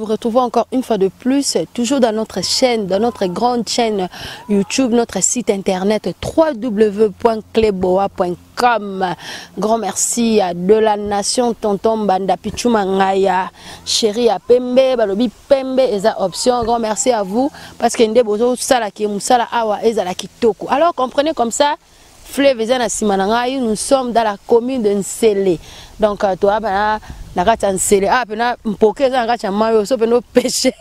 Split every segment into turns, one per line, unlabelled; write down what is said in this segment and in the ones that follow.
vous retrouvons encore une fois de plus, toujours dans notre chaîne, dans notre grande chaîne YouTube, notre site internet www.cleboa.com. Grand merci à de la nation, tonton Banda Pichuma Ngaya, chéri à Pembe, Balobi Pembe, eza option. Grand merci à vous, parce que Ndebozo Sala qui Moussala Awa Ezala Kitoko. Alors comprenez comme ça. Nous sommes dans la commune de Nsele. Donc, toi, Nsele, mpoke za mayo so peno pêcher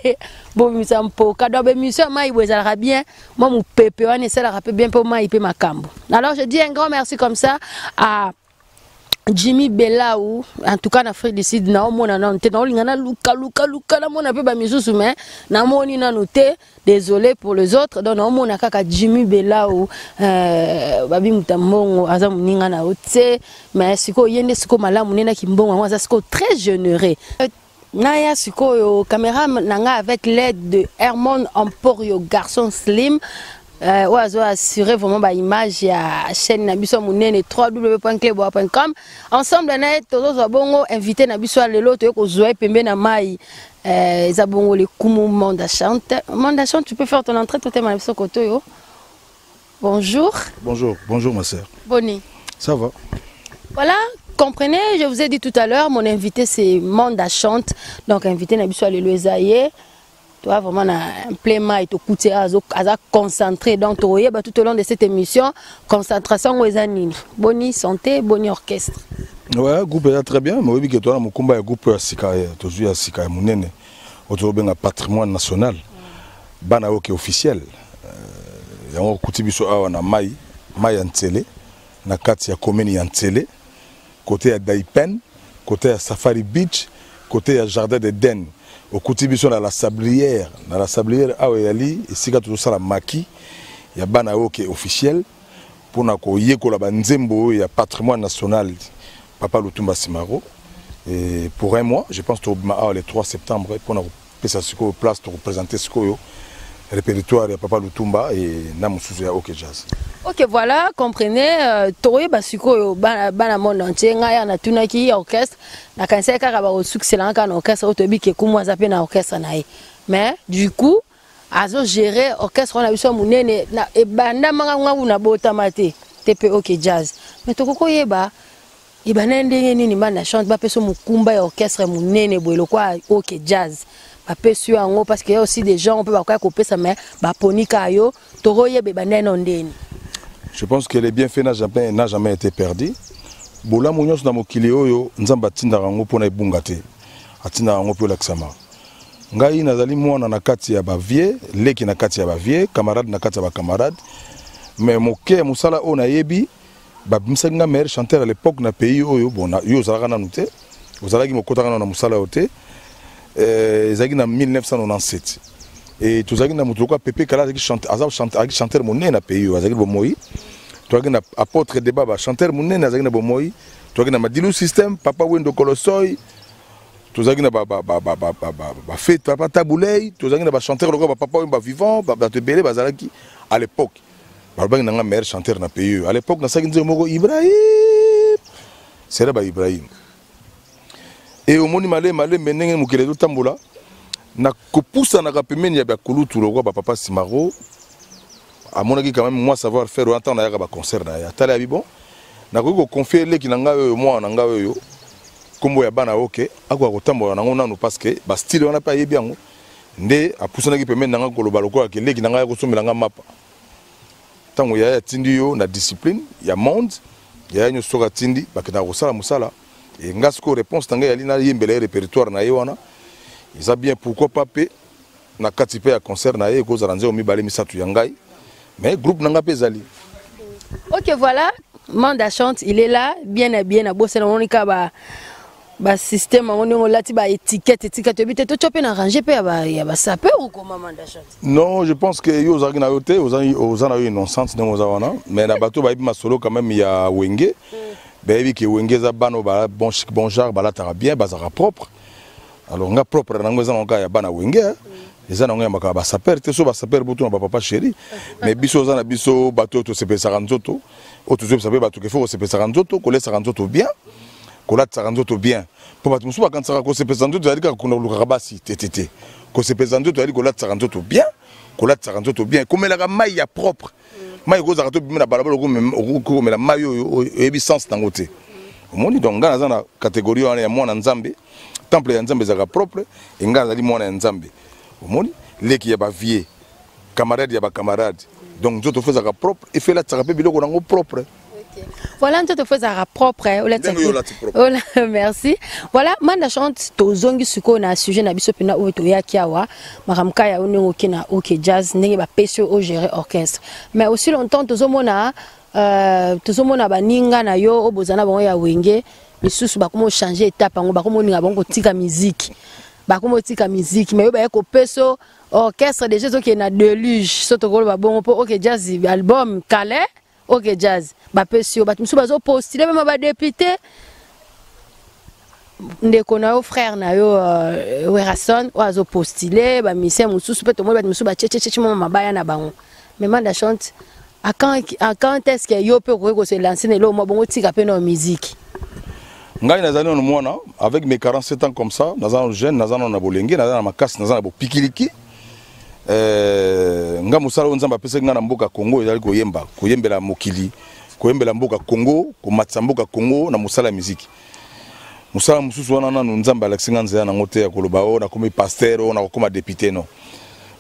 bo misa mpoka do be mission mai bozala bien moi mon pepe wana ça la bien pour mai pe makambo. Alors je dis un grand merci comme ça à Jimmy Belaou, en tout cas en Afrique du Sud, na omona na nte na olingana luka na mona pe ba misusu mais na moni na noté, désolé pour les autres, donc na omona kaka Jimmy Belaou babi mutambongo aza muninga na ote, mais siko yende siko malamu nena kimbongo moi ça siko très généreux. Naya siko caméra nanga avec l'aide de Hermon Emporio garçon slim. Oiseau assurer vraiment ba image ya chaîne Nabiso Munene www.cleboa.com. Ensemble na tozo bongo invité Nabiso lelo to ko zoe pembe na mai za bongo le kumu Monde chante. Monde chante, tu peux faire ton entrée tout est Nabiso koto yo. Bonjour. Bonjour ma sœur. Boni. Ça va. Voilà, comprenez, je vous ai dit tout à l'heure, mon invité c'est Monde chante. Donc invité Nabiso lelo ezaye. Toi vraiment un pleinement et tout à concentré donc tout au long de cette émission concentration aux anines boni santé boni orchestre. Ouais, groupe est très bien, mais oui que toi mon combat groupe Sika toujours à Sika Munene autour d'un patrimoine national bana ok officiel yango kuti biso awa na mai Nsele na kati ya commune ya Nsele côté ya Daipen côté ya Safari Beach côté ya Jardin d'Eden. Au Koutibiso dans la sablière Aweyali, ici quand tout ça la maki, il y a banao qui est officiel pour na ko yeko la banzembo, il y a patrimoine national Papa Lutumba Simaro et pour un mois, je pense que le 3 septembre pour na pesa siko place pour représenter siko répertoire de Papa Lutumba et namusuzu ya OK Jazz. OK, voilà, comprenez toye basiko bana monde entier ngaya na tunaki orchestre na kanisa kaka ba succès là en orchestre otobi ke kumwa za pe na orchestre nae. Mais du coup, azo gérer orchestre on a biso munene na e banda manga ngangu na bota mate TP OK Jazz. Mais tokoko yeba ibana ndenge nini bana chante ba peso mukumba ya orchestre munene boelo kwa OK Jazz. Parce qu'il y a aussi des gens on peut pas couper ça mais je pense que les bienfaits n'a jamais été perdu. Bola munyos na mokili oyo nzamba tinda rango pona ibungate atinda rango po laksama ngai nazali mwana na kati ya bavie leki na kati ya bavie camarade na kati ya ba camarade mais moke musala ona yebi ba bimsenga meilleur chanteur à l'époque na pays oyo bona yo zalaka na nute ozalaki mokota na musala ote ezaki na 1997 et tozaki na mutuko Pepe Kala qui chante chanteur monene na pays azaki bomoi toaki na apôtre de baba chanteur monene azaki na bomoi toaki na Madilu system Papa Wendo Kolosoy tozaki na ba fête Papa Tabulei tozaki na ba chanteur lokwa Papa Wemba vivant ba tebele bazalaki à l'époque balobaki na meilleur chanteur na pays à l'époque na saki nzembo moko Ibrahim c'est là ba Ibrahim. Et au moni malé menenge mukele do tambola na kopusa na kapemeni ya bakulutu lokwa Papa Simaro amonaki quand même moi savoir faire entendre ya ba concert na ya tala bibo na ko confier leki na ngayo moi na ngayo yo kombo ya bana OK akwa kotambola nango nanu parce que ba style wana pa yebi yango nde apusana ki pemeni na nga koloba lokwa ke leki na ngayo ko somela nga mapa tango ya tindi yo na discipline ya monde ya nyo soka tindi bakena ko sala musala. Et ngasko réponse tanga yali na yembele répertoire na yewana isa bien pourquoi pas pe na katipe ya concert na ye ko zaranze o mibale misatu ya ngai mais groupe nanga pe zali. OK, voilà, Monde chante, il est là bien à bosser na monika ba système on lati ba étiquette bité to chopé na ranger pe ya ba sapeur ou comment Monde chante. Non, je pense que yo zagina yote ozana yo innocence na mozawana mais na bato ba bi solo quand même ya wenge. Baby qui wengeza bano ba bon genre bala tara bien bazara propre alors nga propre na ngoza nga ya bana wenge eza na nga makaba ba saper te so ba saper butu na papa chéri mais biso za na biso bato to se pesa nzoto o to se saper bato ke faut se pesa nzoto ko lesa nzoto bien
kolataka nzoto bien po bato mosusu bakanisaka kosepesa nzoto ezali kaka kolukaka basi tetete kosepesa nzoto ezali kolataka nzoto bien kolataka nzoto bien komelaka mai ya propre mai ekozaka to bimi na balabala okomela mai oyo oyebi sens nango te omoni donc nga naza na catégorie wana ya mwana nzambe temple ya nzambe ezalaka propre e nga nazali mwana ya nzambe omoni leki ya bavie camarade ya bacamarade donc nzoto fo ezalaka propre efelatisaka mpe biloko nango propre.
Voilà, tout fait ça propre. Merci. Voilà, manda chante tozongi suko na sujet na biso pena o to yakiawa maramka ya onengo kina OK jazz ndenge ba pesio o gérer orchestre. Mais aussi longtemps tozomona baninga na yo obozana bango ya wenge misusu bakomo changer étape bango bakomo ninga bango tika musique. Bakomo tika musique mais yo ba ko peso orchestre déjà zo ki na deluge soto ko ba bongo po OK jazz album Calais OK jazz ba pesio ba musu bazo postuler même ba député ndeko na yo frère na yo Werason oazo postuler ba mission musu pe to mo ba musu ba cheche mama baya na bango mais manda chante à quand est-ce que yo peut ko se lancer ne lo mo bongo tika pe na musique
ngai nazali no mwana avec mes 47 ans comme ça nazana jeune nazana na bolenge nazana makasi nazana bo pikiliki nga musala onzamba pesa nga na mboka Congo ezali koyembela mokili koyembela mboka Congo komatsa mboka Congo na musala musique musala mususu wana nanu nzamba alexinga nzela na ngote ya koloba o na komi pasteur o na koma député non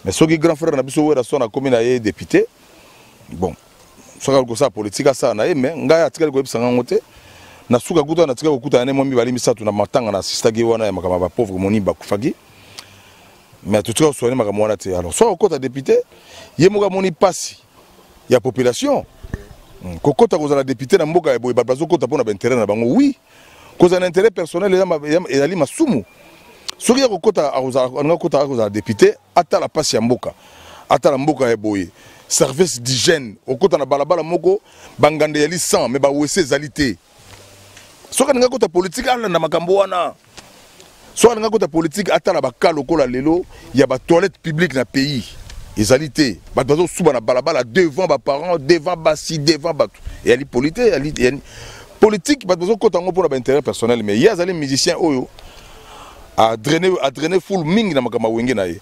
mais soki grand frère na biso wera so na komi na ye député bon soka ko sa politique ça na ye mais nga atikali ko ebisanga ngote na suka kuta na tikali ko kuta ne mombi bali misatu na matanga na sistagi wana ya makama ba pauvre moni ba kufagi mais tout ça soigner ma kamwana te alors soit au côté député yemoga moni pasi ya population kokota ko za député na mboka boy babazo kota pona intérêt na bango oui cause un intérêt personnel et ali masumu soki ya kokota nga kota ko za député ata la pasi ya mboka ata la mboka ya boy service d'hygiène au kota na balabala moko bangande ya li 100 mais ba wese zalité soki nga kota politique ala na makambo wana soit nga kota politique ata la bakalo kola lelo ya ba toilette publique na pays ezalité ba bazo suba na balabala devant ba parents devant basi devant batu et ali politique ba bazo kota ngo pour ba intérêt personnel mais ya zali musicien oyo a drainer full mingi na makama wenge na ye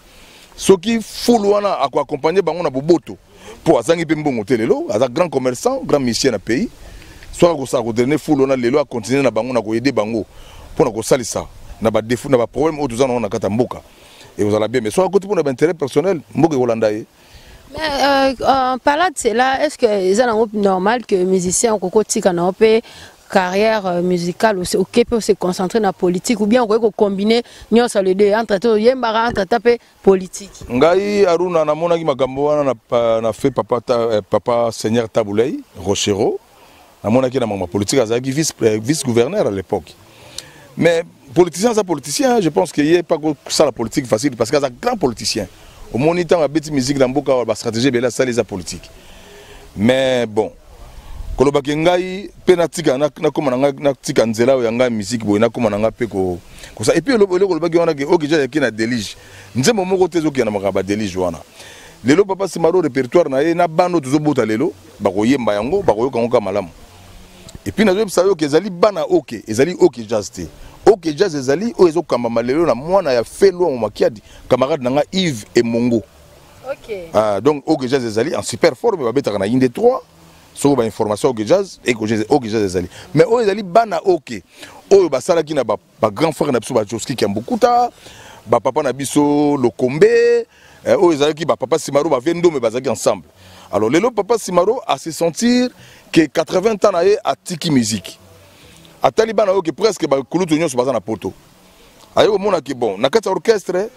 soki full wana ako accompagner bango na boboto pour azangi pe mbongo te lelo aza grand commerçant grand musicien na pays soit ko sa ko drainer full wana lelo a continuer na bango na ko aider bango pour na ko salisa na ba défaut na ba problème au tous on a kata mboka et vous allez bien mais soit côté pour intérêt personnel mboka holandais
mais en parlant de cela est-ce que c'est normal que musicien koko tika na pe carrière musicale ou OK peut se concentrer dans la politique ou bien on peut combiner nyonso les deux entre to yembara entre taper politique
ngai aruna na mona ki makambo wana na fait papa seigneur Tabulei Rochero na mona ki na mama politique azaki vice gouverneur à l'époque mais politicien, ça politicien, je pense qu'il n'y a pas ça la politique facile parce qu'il y a un grand politicien. Au moniteur, il y a une musique dans la stratégie, mais ça les politique. Mais bon, quand on a une pénatique, on a une nzela ou une musique, on a une ça. Et puis, on a une délige. Nous avons une délige. Lelo papa Simaro répertoire na bano tuzobota lelo bakoyemba yango bakoyoka ngo malamu. Et puis nazo bisayo ke ezali bana OK, ezali OK jazz te. OK jazz ezali o ezokamba malelo na mwana ya felo mo makiadi camarade nanga Yves et Mongo.
OK.
Ah donc OK jazz ezali en super forme ba betaka na inde 3 so ba information OK jazz et OK jazz ezali. Mais o ezali bana OK. O basala ki na ba grand frère na biso ba Joski Kiambukuta, ba papa na biso Lokombe, o ezali ki ba papa Simaro ba vendo mais bazaki ensemble. Alors lelo papa Simaro a se sentir que 80 ans a tiki musique. A Taliban a que presque ba kulutu nyonso baza na poto. Ayo mona ki bon na kati orchestre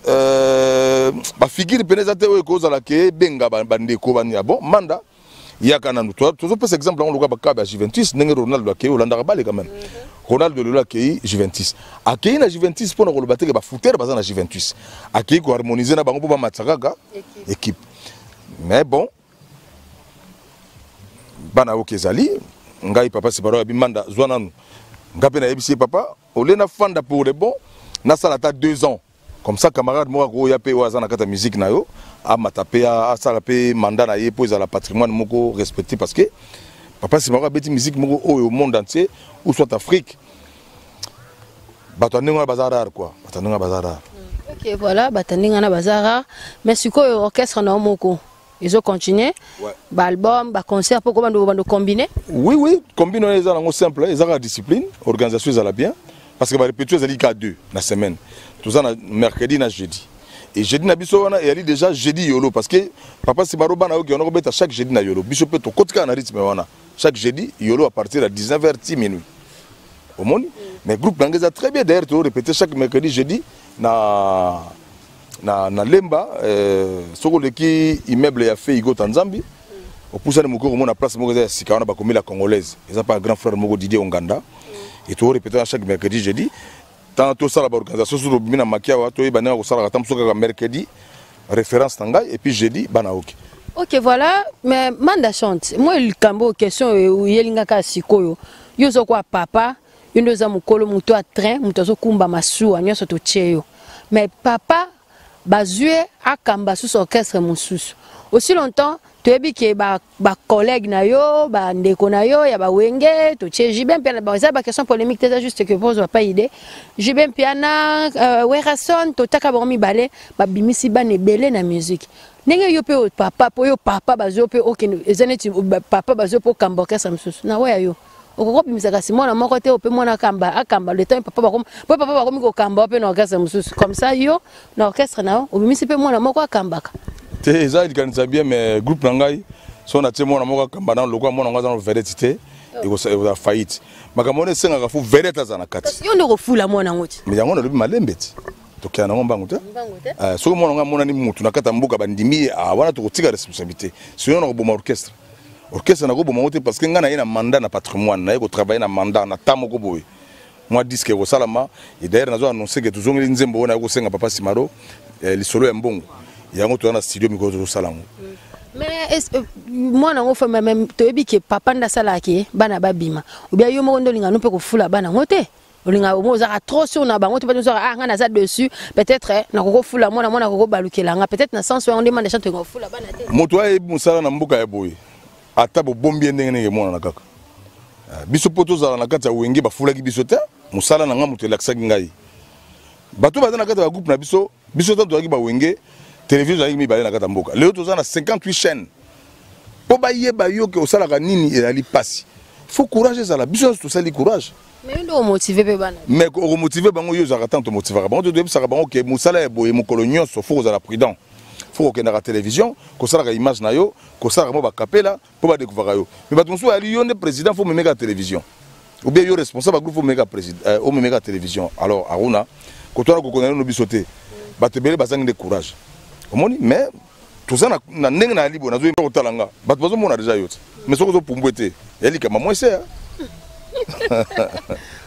ba figure penezate o ko zala ke benga bandeko banya bon manda yaka nanu to pese exemple on luka ba ka ba Juventus ndenge Ronaldo ke Holanda bale quand même. Ronaldo le ke Juventus. Akei na Juventus pona ko lubateke ba footer baza na Juventus. Akei ko harmoniser na bango po ba matsaka équipe. Mais bon bana okezali ngai papa Simaro abimanda zwananu ngape na yebisi papa olena fanda pour le bon na sala ta 2 ans comme ça camarade moi ko ya pe waza na kata musique na yo a matape a sala pe mandat na ye pour la patrimoine moko respecté parce que papa Simaro abeti musique moko au monde entier ou soit Afrique Batandinga bazar quoi. Batandinga bazar.
Ok, voilà, batandinga na bazar. Mais ce que orchestre na moko. Ils ont continué. Ouais. Album, concert, pourquoi on combiner? Oui,
combiner les gens simple, ils ont la discipline, organisation ils ont bien, parce que répétition ils ont 2 la semaine. Tout ça mercredi na jeudi. Et jeudi na biso wana et déjà jeudi yolo parce que papa c'est baroba na oki on a chaque jeudi na yolo. Biso peut to kotika na rythme wana. Chaque jeudi yolo à partir de 19h10 minuit. Au monde, mais groupe l'anglais très bien d'ailleurs to répéter chaque mercredi jeudi na lemba soko leki immeuble ya fait igo Tanzambi au poussa de moko na place moko ya sika wana ba komi la congolaise ils ont pas grand frère moko Didier Onganda et to répéter chaque mercredi jeudi tant to ça la organisation sur bina makia wa to ibana ko sala katam soka mercredi référence tanga et puis jeudi bana ok.
Ok voilà mais manda chante moi il kambo question yelinga ka sikoyo yo zo kwa papa une za mukolo muto a train muto zo kumba masuwa nyoso to cheyo mais papa bazue akamba sous orchestre mususu aussi longtemps tu es que ba collègue na yo ba ndeko na yo ya ba wenge to cheji ben pia ba ça ba question polémique c'est juste que pose pas idée j'ai ben piana werason to taka ba mi balé ba bimisi ba ne belé na musique ndenge yo pe papa po yo papa bazue pe ok ezaneti papa bazue po kamba orchestre mususu na wa yo okoko bimisaka simona moko te ope mona kamba akamba le temps papa bakomi ko kamba ope na orchestre mususu comme ça yo na orchestre na obimisi pe mona moko akambaka
te eza ikanisa bien mais groupe na ngai so na te mona moko akamba na lokwa mona ngaza na vedette te eko faillite makambo ne senga fu vedette za na kati
yo ndeko fula mona ngoti
mais yango na lobi malembe ti to kia na mbangu te so mona nga mona ni mutu na kata mbuka bandimi wana to kotika responsabilité so yo na ko boma orchestre orchestre na ko boma ngote parce que nga na ina mandat na patrimoine na ko travailler na mandat na tamo ko boye moi disque ko salama et d'ailleurs nazo annoncer que toujours ngi nzembo wana ko senga papa Simaro lisolo ya mbongo yango to na studio miko to salango
mais moi na ngofa même to ebi ke papa nda salaki bana babima ou bien yo mo ndolinga no pe ko fula bana ngote olinga mo za trop sur na bango to pas dire nga na za dessus peut-être na ko fula mona ko balukela nga peut-être na sens on demande chante ko fula bana te
moto ay musala na mbuka ya boye ata bo bombi ndenge mona na kaka biso poto za na kata wenge ba fulaki biso te musala na nga moto laksaki ngai bato ba na kata ba groupe na biso ta doaki ba wenge télévision avec mi balé na kata mboka leo tozana 58 chaînes po ba yeba yo ke osala ka nini elali pasi faut courage ça la biso to sali courage
mais ndo motiver pe bana
mais ko motiver bango yo za tant to motiver bango to debi saka bango ke musala e boye mokolo nyonso faut za la prudent faut que na la télévision ko sala ka image na yo ko sala mo ba kapela po ba découvrir yo mais bato musu ali yo ne président faut me mettre à télévision ou bien yo responsable groupe faut me mettre à président au me mettre à télévision alors aruna ko to na ko connaître no bisoté bato belé bazangi de courage omoni mais tout ça na ndenge na libo na zo ko talanga bato bazo mona déjà yote mais soko zo pumbwete yali kama moi c'est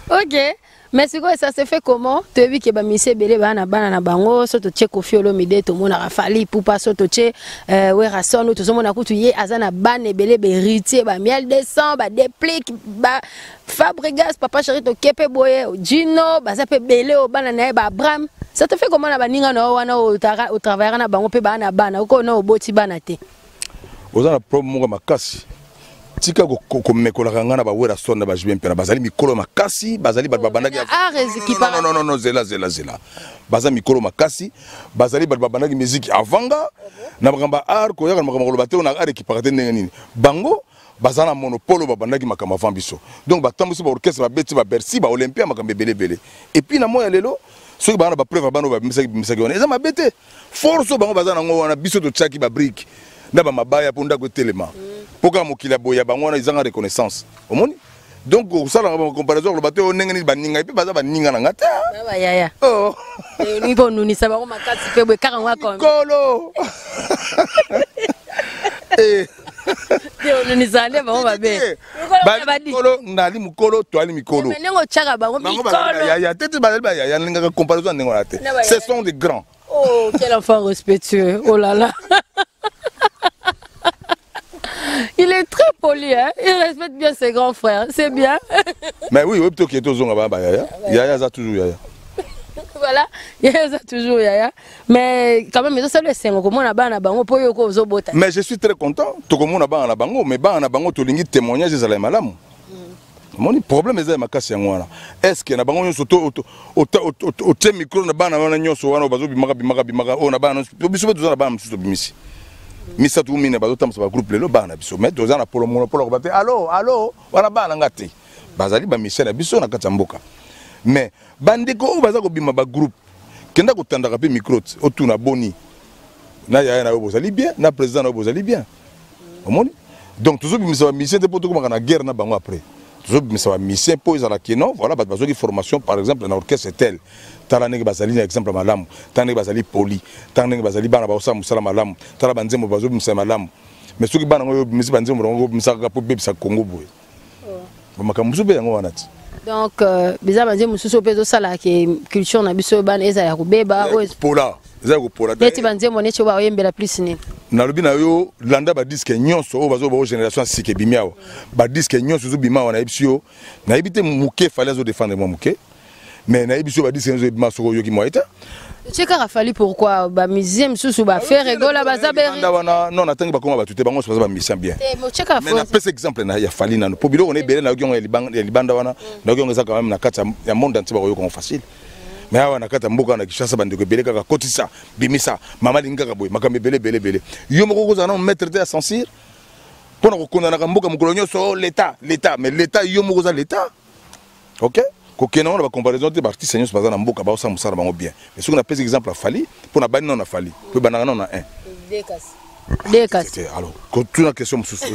OK mais c'est quoi ça se fait comment tu as vu que ba mise belé bana na bango so to cheko fiolo mide to mona rafali pupa so to che werason to so mona kutu ye azana bane belé héritier ba miel descend ba déplique ba Fabregas papa chéri to kepe boye Gino ba ça pe belé o bana na ba Abraham. Ça te fait comment na baninga no wana au travailler na bango pe bana ko na oboti bana te
ozana problème makasi tika ko mekola ngana ba wera sonda ba jibem pena bazali mikolo makasi bazali babandaki non zela bazali mikolo makasi bazali babandaki musique avanga na bagamba art ko yaka makambo ba te na art ki parate ndenge nini bango bazana monopole babandaki makambo avant biso donc batambusi ba orchestre ba beti ba Bercy ba Olympia makambo belé et puis na moya lelo ceux bana ba preuve bana ba misaki wana eza mabete force bango bazana ngo wana biso to tsaki ba brique na ba mabaya ponda ko telema poka mokila boya bango wana izanga reconnaissance omoni donc ça la comparaison le bateau ndenge ni baninga et puis baza baninga na ngata
ba yaya oh ni bon nous ni ça ba ko makasi pe boy 40 wa comme
kolo
Teo ni zale ba ba be.
Mikolo ndali mukolo to ali mikolo.
Mais nengo chaka ba mikolo.
Ya tete ba ya ninga comparaison nengo la te. Ce sont des grands.
Oh, quel enfant respectueux. Oh là là. Il est très poli hein. Il respecte bien ses grands frères. C'est bien.
Mais oui, plutôt que to zonga ba yaya. Yaya za toujours yaya.
Voilà, yaya toujours yaya. Mais quand même, ça le sait, bango po yo ko zobota. Mais
je suis très content. To komona bana bango, mais bana bango to lingi témoignage za la malamu. Mon problème est makasi ngwana. Est-ce que na bango nyonso au te micro na bana wana nyonso wana bazo bimaka o na bana biso beto na bana msusu bimisi. Misa tu mina bazo tamsa ba groupe lelo bana biso mais toza na polo monopole ko bate allo wana bana ngate. Bazali ba mission na biso na katamboka. Mais bandeko baza ko bima ba groupe kenda ko tandaka pe micro otuna boni. Na ya na bozali bien, na président na bozali bien. Omoni? Donc toujours bimisa ba mission te poto ko na guerre na bango après. Toujours bimisa ba mission po izala kino, voilà bazo ki formation par exemple na orchestre tel. Tala nenge bazali na exemple malamu, tala nenge bazali poli, tala nenge bazali bana ba osa musala malamu, tala banzembo bazo bimisa malamu. Mais soki bana ngo bimisa banzembo ngo bimisa ka po bebisa Congo boye. Makambo be yango wana ti.
Donc biza banzembo mususu pezo sala ke culture na biso bana eza ya kubeba
pola.
Neti banzembo necho ba oyembela plus nini.
Na lobi na yo landa ba disque nyonso o bazo ba génération sike bimiao. Ba disque nyonso zo bimao na ebisio. Na ebite muke fallait zo défendre moi muke. Mais na ebisio ba disque nyonso bimao soko yo ki moita.
Cheka rafali pourquoi ba musicien susu ba faire rigola bazaberi.
Non natangi ba koma ba tuté bango so ba musicien bien. Mais na pese exemple na ya fali na po bilo on est belé na yo ya libanda wana. Na yo ngeza quand même na kata ya monde entier ba yo ko facile. Mais awa nakata mboka na Kishasa bandeko belé kaka kotisa bimisa mama lingaka boy makambe belé yo moko ko zana mettre te à censure pour na ko na mboka mukolo nyoso l'état mais l'état yo moko za l'état OK ko kena on va comparaison de artistes nyonso bazana mboka ba osa musala bango bien mais ce qu'on appelle exemple à Fali pour na bani non na Fali pour banana non na 1
Dekas.
Alors, continue la question mususu.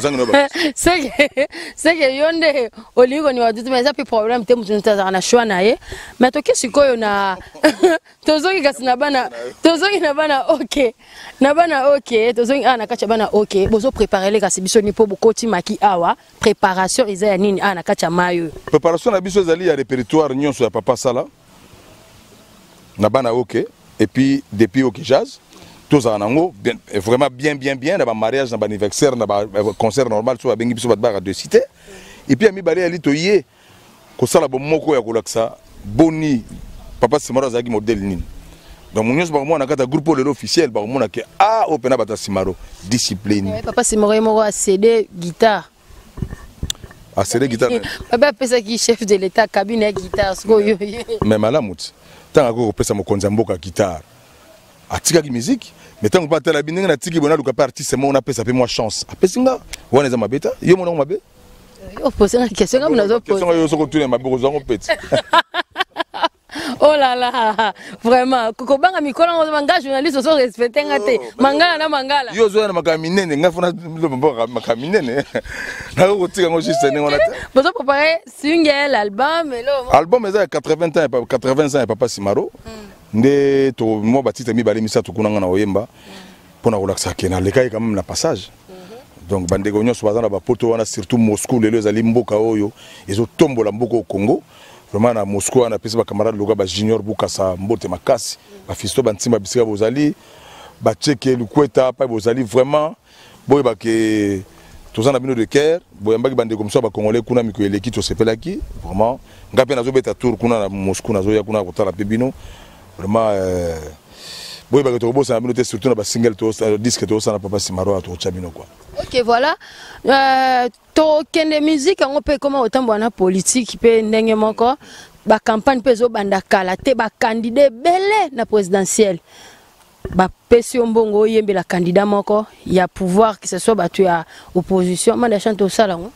C'est que yonde oligo ni wadutu mais ça peut problème te mutu ntaza na choix na ye. Mais to kesiko na tozoki kasina bana OK. Na bana OK, tozoki ana kacha bana OK. Bozo préparer les kasibiso ni po bokoti maki awa, préparation eza ya nini ana kacha mayo.
Préparation na biso ezali ya répertoire nyonso ya papa sala. Na bana OK et puis depuis OK jazz tous en ango vraiment bien dans mariage dans anniversaire dans concert normal so bengi biso batba de cité et puis ami bari ali toyé ko sala bo moko ya kolaksa boni papa Simaro zaki modèle nini donc mon ba mo na kata groupe le officiel ba mo na ke opena bata Simaro discipline
papa Simaro moko a cédé guitare papa pesa ki chef de l'état cabinet guitare sko yo
mais malamut tant ko pesa mo konza mboka guitare atika ki musique mais tant que pas la binenga na tiki bona luka pa artiste mo on appelle ça fait moi chance apesinga wana za mabeta yo mona mabe
yo poser une question comme nous autres
question yo soko tune mabe ko zango peti
oh là là vraiment koko banga mikolo ngo banga journaliste so respecter ngate mangala na mangala
yo zo na makaminene ngafuna makaminene na ko tika ngo juste ne wana
bozo préparer single album
eza 80 ans papa Simaro nde to mo batita mi bale misa to kunanga na oyemba pona kolaksa kena lekai quand même la passage donc bandeko nyonso bazana ba poto wana surtout Moscou lelo ezali mboka oyo ezo tombola mboka au Congo vraiment na Moscou wana pesa ba camarade loka ba junior bukasa mbote makasi ba fisto bantima bisika bozali ba cheke lukweta pa bozali vraiment boy ba ke tozana bino de cœur boyambaki bandeko mso ba congolais kuna miko eleki to sepelaki vraiment ngape nazo beta tour kuna na Moscou nazo ya kuna kotala pebino vraiment boy ba to bossa bino te surtout na ba single to disque to sana papa Simaro to chabino quoi.
OK voilà to kende musique on peut comment autant bona politique pe ndenge moko ba campagne pe zo banda kala te ba candidat belé na présidentielle ba pesi mbongo yembela candidat moko ya pouvoir que ce soit batu ya opposition manda chanto sala ngo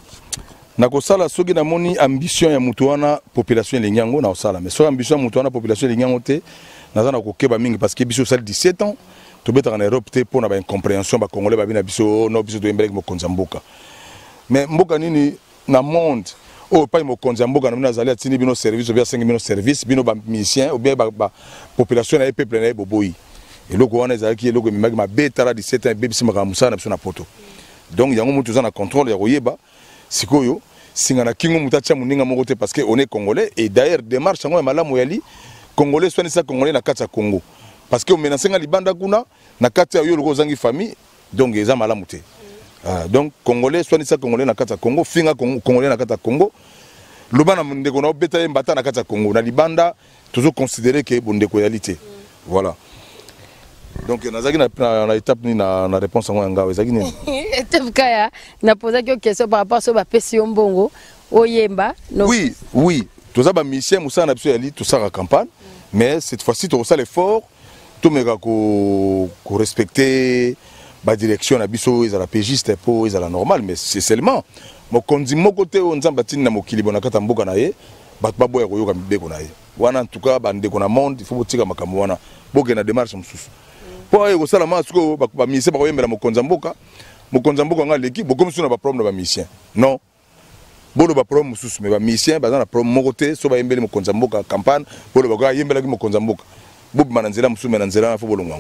na ko sala soki na moni ambition ya mutu wana population lenyango na osala mais so ambition ya mutu wana population lenyango te nazana ko keba mingi parce que biso sala 17 ans to beta en Europe te pona ba incompréhension ba congolais ba bina biso no biso to yembelek mo konzamboka mais mboka nini na monde o pa mo konzamboka na mina zali atini bino service via 5 000 service bino ba musicien ou bien ba population na peuple na boboyi et loko wana ezaki eloko mimaki mabetala 17 ans bebisi makamusana biso na poto donc yango mutu za na contrôle ya koyeba sikoyo singa na kingo mutacha muninga moko te parce que on est congolais et d'ailleurs démarche yango ya malamu yali congolais soit ça congolais na kati ya Congo parce que on menacenga libanda kuna na kati ya yo loko zangi famille donc eza malamu te donc congolais soit ça congolais na kati ya Congo finga congolais na kati ya Congo lobana ndeko na beta mbata na kati ya Congo na libanda toujours considérer que bondeko yalité voilà. Donc nazaki na étape ni na réponse ngo ngao ezaki nini
étape kaya na poser une question par rapport à ba pesi mbongo oyemba no.
Oui, oui. Tous les musiciens, nous sommes absolument tous en campagne, mais cette fois-ci, tout ça l'effort, tout le monde respecter la direction, la pégiste, ils la normale, mais c'est seulement. Moi, quand je dis mon côté, on s'en bâtit na mokilibo na kata mboka na ye, batba boya koyoka mbeko na ye. Wana en tout cas, bande ko na monde, il faut botika makambo wana. Boke na démarche msusu. Po ayo sala masuko ba musicien ba koyembela mokonza mboka. Mokonza mboka nga l'équipe, beaucoup sur na ba problème na ba musicien. Non. Bolo ba problème mususu mais ba musicien ba na problème mokote so ba yembele mokonza mboka campagne bolo ba yembela ki mokonza mboka bobu mananzela mususu mananzela na fo bolo ngwa.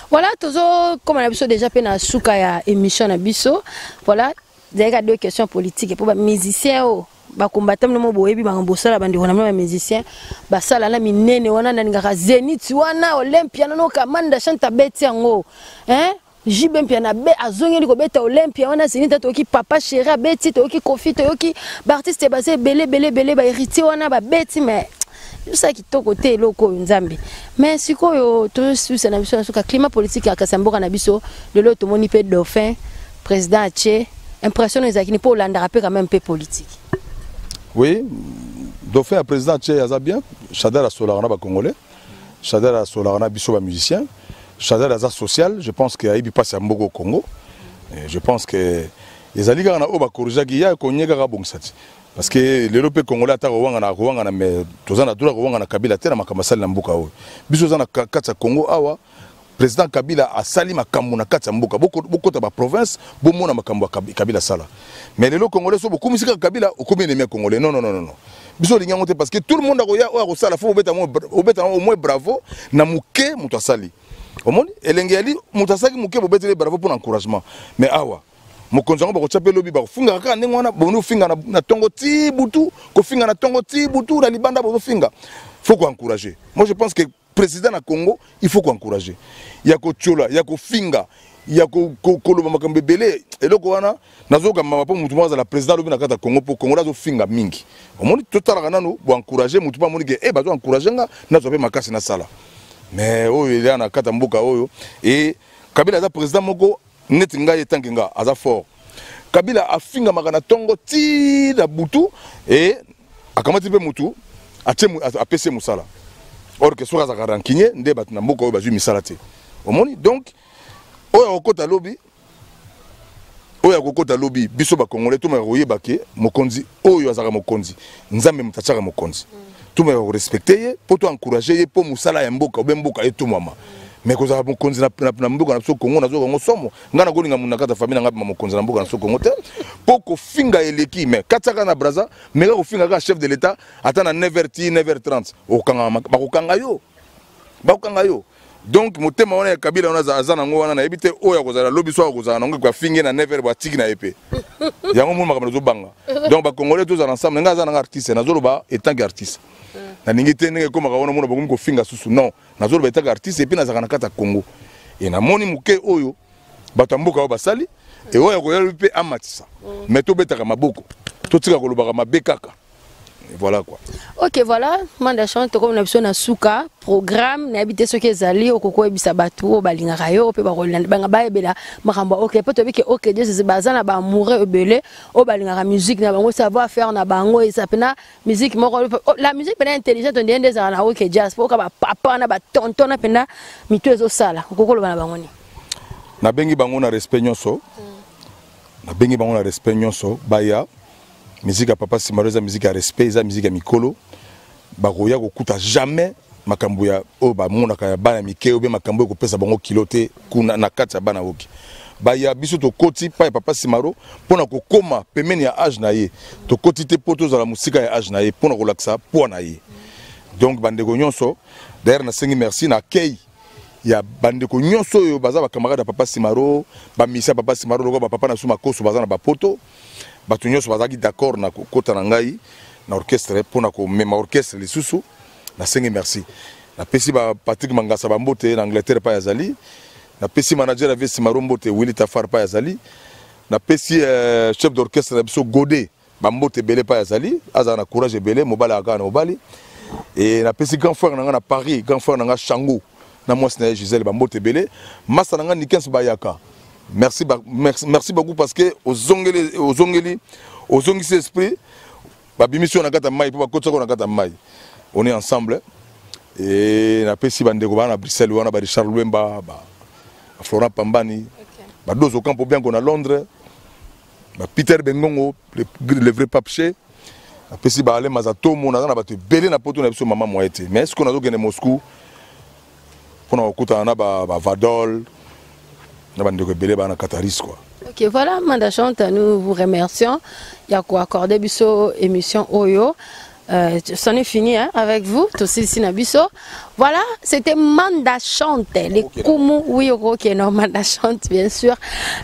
Voilà tozo comme on a biso déjà pe na suka ya émission na biso. Voilà, j'ai deux questions politiques pour ba musicien o ba combattant no boyebi ba ngosala bandi wana ba musicien ba sala na minene wana na ngaka Zenith wana Olympia no kamanda chanta beti yango. Hein? Jibempia na be azongeli ko beta Olympia wana Zenith to ki papa chéri beti to ki Kofi to ki ba artiste basé belé ba héritier wana ba beti mais ça qui to côté loko nzambe mais sikoyo to susa na biso suka climat politique ya kasamboka na biso de l'autre moni pe dauphin président Ache impression ezakini pour Hollande rappel quand même peu politique.
Oui, dauphin président Ache aza bien, Chadera Solarana ba congolais, Chadera Solarana biso ba musicien. Chadel Aza social, je pense qu'il y a eu passe à Mbogo au Congo. Et je pense que les alliés na oba korujagi ya konyega ga bongsati. Parce que l'Europe congolais ata rwanga na mais tozana dura rwanga na Kabila tena makamasali na mboka o. Biso zana katsa Congo awa président Kabila a sali makambo na katsa mboka boko ta ba province bomona makambo Kabila sala. Mais les congolais so beaucoup misika Kabila okomi ennemi congolais. Non. Biso linga ngote parce que tout le monde a ko sala fo obeta au moins bravo na muke muto asali. Omoni elengeli mutasaki muke bobetele bravo pour l'encouragement mais awa mokonzango ba ko tchape lobi ba funga kaka ndenge wana bonu finga na tongo ti butu ko finga na tongo ti butu na libanda bo finga faut ko encourager. Moi je pense que président na Congo il faut ko encourager ya ko tchola ya ko finga ya ko loba makambe belé eloko wana nazoka mama po mutu mwaza la président lobi na kata Congo pour Congo zo finga mingi omoni totala nanu bo encourager mutu pa moni ke bazo encourager nga na zo pe makasi na sala. Mais oh il y a na kata mboka oyo et Kabila za président moko neti nga yetangi nga aza fort. Kabila afinga makana tongo ti da butu et akamati pe mutu apese musala. Or que soka za rankinye nde bat na mboka oyo bazui misala te. Omoni donc oyo okota lobi oyo akokota lobi biso ba congolais to ma royeba ke mokonzi oyo azaka mokonzi nzambe mutachaka mokonzi. Tout le monde respecter pour encourager pour musala ya mboka obemboka et tout mama mais ko za mokonzi na mboka na Congo na zo Congo somo ngana ko linga munakata famille ngaba mokonzi na mboka na Congo te pour ko finga eleki mais kataka na braza mais ko finga ka chef de l'état atana 9h 9h30 okanga bakanga yo donc motema wana ya Kabila wana za nango wana na ebite oya ko za lobi so ko za nango ko finga na 9h ba tiki na epé yango mo makambo zo banga donc ba congolais tous ensemble nga za na artiste na zo ba étant artiste na ningite nenge koma kaona mona bokomi ko finga susu non na zo ba étant artiste et puis na za na kata Congo et na moni muke oyo batamboka o basali et oya ko yalo pe amatisa mais to betaka maboko to tika ko lobaka mabekaka. Voilà quoi.
Ok, voilà. Manda chante comme on a besoin na suka programme na habité ce que zali okoko ebisa batu balinga rayo pe ba rolanda banga ba ebela makamba ok peut être que ok Dieu bazana ba amoureux ebele o balinga musique na bango savoir faire na bango et ça pena musique moko la musique pena intelligente on dit des na ok jazz pour ka ba papa na ba tonton na pena mitu ezo sala okoko lo bana bango ni
na bengi bango na respect nyonso na bengi bango na respect nyonso baya musique à papa Simaroza musique à respect za musique à mikolo bakoya kokuta jamais makambo ya o ba monaka ya bana mike obe makambo ko pesa bango kilote kuna na kati ya bana woki baya biso to koti pa papa Simaro pona ko koma pemeni ya âge na ye to koti te poto za la musique ya âge na ye pona ko laksa po na ye donc bandeko nyonso d'ailleurs na sengi merci na kei ya bandeko nyonso yo baza ba camarade papa Simaro ba misa papa Simaro loko ba papa na suma koso baza na ba poto batu nyonso bazaki d'accord na kota na ngai na orchestre pona ko mema orchestre lisusu na sengi merci na pesi ba Patrick Mangasa ba mbote na Angleterre pa yazali na pesi manager avec Simaro mbote Willy Tafar pa yazali na pesi chef d'orchestre na biso Godé ba mbote belé pa yazali aza na courage belé mobala aka na mobali et na pesi grand frère na Paris grand frère na Chango na mwasi na Gisèle ba mbote belé masa na Nikens Bayaka. Merci beaucoup parce que aux ongeli esprit Babimission na kata mai, pour bakotsa ko na kata mai. On est ensemble. Et na pesi bandeko ba na Bruxelles wana ba Richard Lwemba, ba Florent Pambani. Ba dozo campo bien qu'on a Londres. Ba Peter Bengongo, le vrai papier. Na pesi ba ale mazatomo na ba te belé na poto na biso maman moyete. Mais est-ce qu'on a zo gagné Moscou? Pour na okuta na ba Vadol. Na bandeko belé ba na Kataris quoi.
Ok, voilà, Manda Chante, nous vous remercions. Il y a quoi accorder biso émission Oyo. C'en est fini hein, avec vous, tous ici Nabiso. Voilà, c'était Manda Chante, les Kumu, oui, ok, non, Manda Chante, bien sûr.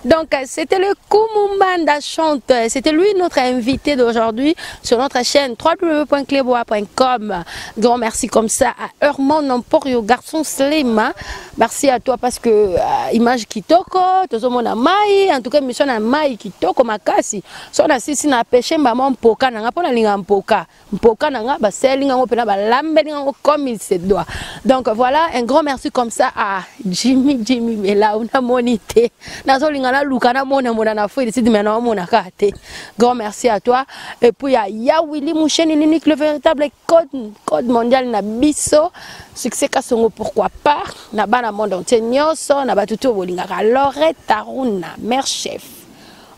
Donc, c'était le Kumu Manda Chante. C'était lui notre invité d'aujourd'hui sur notre chaîne www.cleboa.com. Grand merci comme ça à Herman Namporio, garçon slim. Merci à toi parce que image kitoko, tout mona mai, en tout cas mission na mai kitoko makasi. So na sisi na pêcher maman mpoka na ngapona linga mpoka. Mpoka na nga ba selinga ngo pena ba lambelinga ngo comme il se doit. Donc voilà, un grand merci comme ça à Jimmy mais là on a monité. Na zo linga na luka na mona na fouille ici mais na mona kate. Grand merci à toi et puis à Yawili Moucheni Ninik le véritable code mondial na biso. Succès kasongo pourquoi pas na bana monde entier nyonso na batutu bolingaka Lorette Aruna mère chef.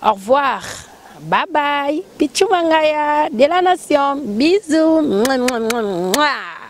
Au revoir. Bye bye. Pichumangaya de la nation. Bisous. Mouah, mouah, mouah.